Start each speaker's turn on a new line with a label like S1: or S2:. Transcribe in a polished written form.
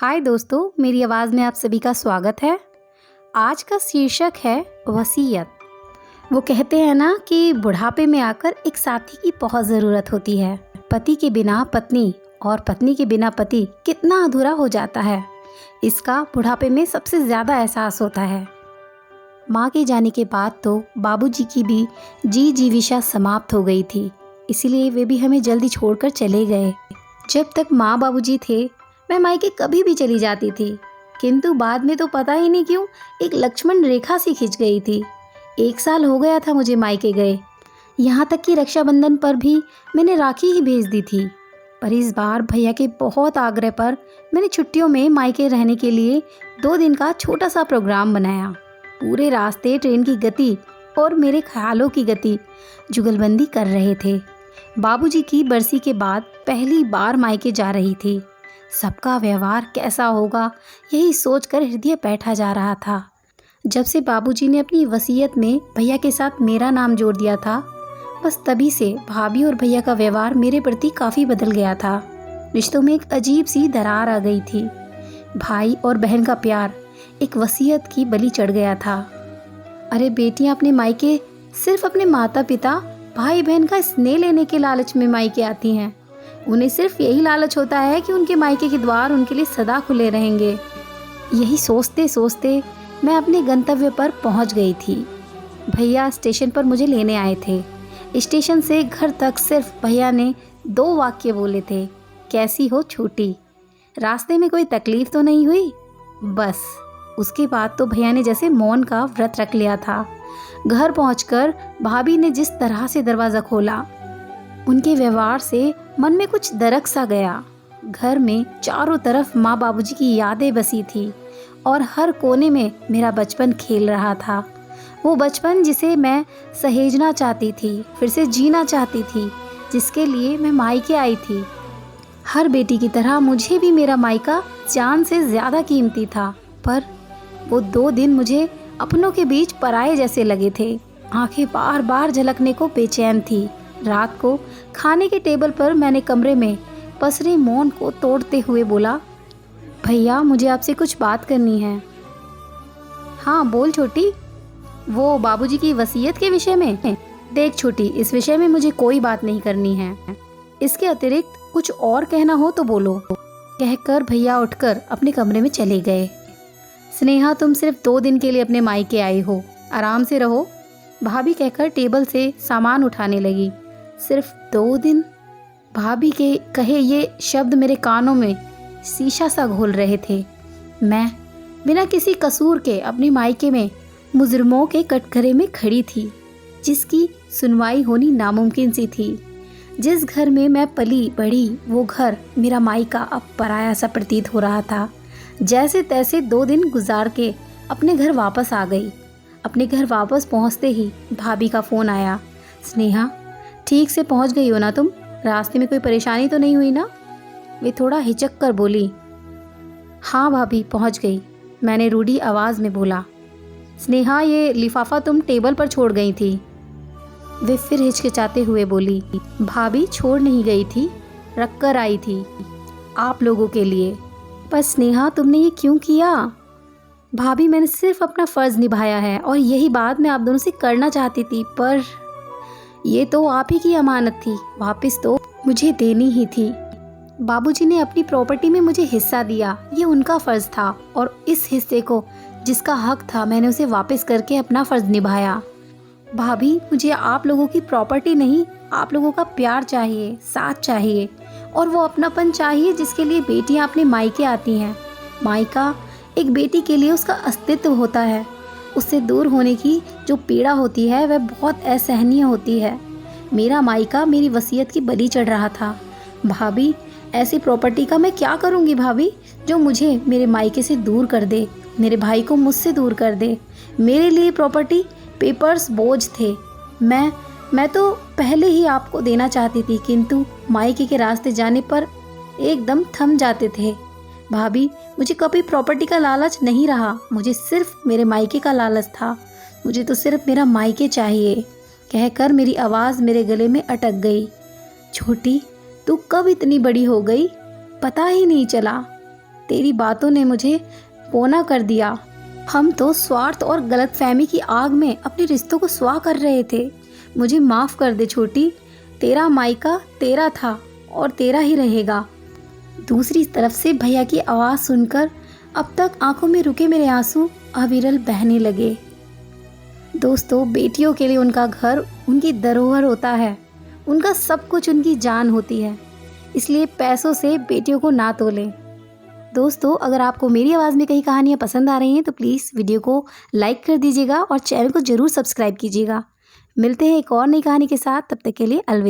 S1: हाय दोस्तों, मेरी आवाज़ में आप सभी का स्वागत है। आज का शीर्षक है वसीयत। वो कहते हैं ना कि बुढ़ापे में आकर एक साथी की बहुत ज़रूरत होती है। पति के बिना पत्नी और पत्नी के बिना पति कितना अधूरा हो जाता है, इसका बुढ़ापे में सबसे ज़्यादा एहसास होता है। माँ के जाने के बाद तो बाबूजी की भी जीविका समाप्त हो गई थी, इसीलिए वे भी हमें जल्दी छोड़कर चले गए। जब तक माँ बाबूजी थे मैं मायके कभी भी चली जाती थी, किंतु बाद में तो पता ही नहीं क्यों एक लक्ष्मण रेखा सी खिंच गई थी। 1 साल हो गया था मुझे मायके गए, यहाँ तक कि रक्षाबंधन पर भी मैंने राखी ही भेज दी थी। पर इस बार भैया के बहुत आग्रह पर मैंने छुट्टियों में मायके रहने के लिए 2 दिन का छोटा सा प्रोग्राम बनाया। पूरे रास्ते ट्रेन की गति और मेरे ख्यालों की गति जुगलबंदी कर रहे थे। बाबूजी की बरसी के बाद पहली बार मायके जा रही थी। सबका व्यवहार कैसा होगा यही सोचकर हृदय बैठा जा रहा था। जब से बाबूजी ने अपनी वसीयत में भैया के साथ मेरा नाम जोड़ दिया था, बस तभी से भाभी और भैया का व्यवहार मेरे प्रति काफ़ी बदल गया था। रिश्तों में एक अजीब सी दरार आ गई थी। भाई और बहन का प्यार एक वसीयत की बलि चढ़ गया था। अरे बेटियां अपने मायके सिर्फ अपने माता पिता भाई बहन का स्नेह लेने के लालच में मायके आती हैं। उन्हें सिर्फ यही लालच होता है कि उनके मायके के द्वार उनके लिए सदा खुले रहेंगे। यही सोचते सोचते मैं अपने गंतव्य पर पहुंच गई थी। भैया स्टेशन पर मुझे लेने आए थे। स्टेशन से घर तक सिर्फ भैया ने 2 वाक्य बोले थे, कैसी हो छोटी, रास्ते में कोई तकलीफ तो नहीं हुई। बस उसके बाद तो भैया ने जैसे मौन का व्रत रख लिया था। घर पहुंचकर भाभी ने जिस तरह से दरवाज़ा खोला, उनके व्यवहार से मन में कुछ दरक सा गया। घर में चारों तरफ माँ बाबूजी की यादें बसी थी और हर कोने में मेरा बचपन खेल रहा था। वो बचपन जिसे मैं सहेजना चाहती थी, फिर से जीना चाहती थी, जिसके लिए मैं मायके आई थी। हर बेटी की तरह मुझे भी मेरा मायका जान से ज़्यादा कीमती था, पर वो 2 दिन मुझे अपनों के बीच पराये जैसे लगे थे। आंखें बार बार झलकने को बेचैन थी। रात को खाने के टेबल पर मैंने कमरे में पसरे मौन को तोड़ते हुए बोला, भैया मुझे आपसे कुछ बात करनी है। हाँ बोल छोटी। वो बाबूजी की वसीयत के विषय में? देख छोटी, इस विषय में मुझे कोई बात नहीं करनी है। इसके अतिरिक्त कुछ और कहना हो तो बोलो, कहकर भैया उठकर अपने कमरे में चले गए। स्नेहा, तुम सिर्फ 2 दिन के लिए अपने मायके आई हो, आराम से रहो, भाभी कहकर टेबल से सामान उठाने लगी। सिर्फ 2 दिन? भाभी के कहे ये शब्द मेरे कानों में शीशा सा घोल रहे थे। मैं बिना किसी कसूर के अपने मायके में मुजरिमों के कटघरे में खड़ी थी, जिसकी सुनवाई होनी नामुमकिन सी थी। जिस घर में मैं पली बढ़ी वो घर मेरा मायका अब पराया सा प्रतीत हो रहा था। जैसे तैसे 2 दिन गुजार के अपने घर वापस आ गई। अपने घर वापस पहुंचते ही भाभी का फ़ोन आया। स्नेहा, ठीक से पहुंच गई हो ना तुम? रास्ते में कोई परेशानी तो नहीं हुई ना? वे थोड़ा हिचक कर बोली। हाँ भाभी, पहुंच गई, मैंने रूडी आवाज़ में बोला। स्नेहा, ये लिफाफा तुम टेबल पर छोड़ गई थी। वे फिर हिचकिचाते हुए बोली। भाभी, छोड़ नहीं गई थी, रख कर आई थी आप लोगों के लिए। पर स्नेहा, तुमने ये क्यों किया? भाभी, मैंने सिर्फ अपना फ़र्ज़ निभाया है और यही बात मैं आप दोनों से करना चाहती थी, पर ये तो आप ही की अमानत थी, वापस तो मुझे देनी ही थी। बाबूजी ने अपनी प्रॉपर्टी में मुझे हिस्सा दिया, ये उनका फ़र्ज़ था और इस हिस्से को जिसका हक था मैंने उसे वापस करके अपना फ़र्ज़ निभाया। भाभी, मुझे आप लोगों की प्रॉपर्टी नहीं, आप लोगों का प्यार चाहिए, साथ चाहिए और वो अपनापन चाहिए जिसके लिए बेटियां अपने मायके आती हैं। मायका एक बेटी के लिए उसका अस्तित्व होता है। उससे दूर होने की जो पीड़ा होती है वह बहुत असहनीय होती है। मेरा मायका मेरी वसीयत की बलि चढ़ रहा था। भाभी, ऐसी प्रॉपर्टी का मैं क्या करूँगी भाभी, जो मुझे मेरे मायके से दूर कर दे, मेरे भाई को मुझसे दूर कर दे। मेरे लिए प्रॉपर्टी पेपर्स बोझ थे। मैं तो पहले ही आपको देना चाहती थी, किंतु मायके के रास्ते जाने पर एकदम थम जाते थे। भाभी, मुझे कभी प्रॉपर्टी का लालच नहीं रहा, मुझे सिर्फ मेरे मायके का लालच था। मुझे तो सिर्फ मेरा मायके चाहिए, कहकर मेरी आवाज़ मेरे गले में अटक गई। छोटी, तू कब इतनी बड़ी हो गई, पता ही नहीं चला। तेरी बातों ने मुझे पौना कर दिया। हम तो स्वार्थ और गलतफहमी की आग में अपने रिश्तों को स्वाह कर रहे थे। मुझे माफ़ कर दे छोटी, तेरा मायका तेरा था और तेरा ही रहेगा। दूसरी तरफ से भैया की आवाज़ सुनकर अब तक आंखों में रुके मेरे आंसू अविरल बहने लगे। दोस्तों, बेटियों के लिए उनका घर उनकी धरोहर होता है, उनका सब कुछ उनकी जान होती है, इसलिए पैसों से बेटियों को ना तोलें। दोस्तों, अगर आपको मेरी आवाज़ में कई कहानियाँ पसंद आ रही हैं तो प्लीज़ वीडियो को लाइक कर दीजिएगा और चैनल को ज़रूर सब्सक्राइब कीजिएगा। मिलते हैं एक और नई कहानी के साथ, तब तक के लिए अलविदा।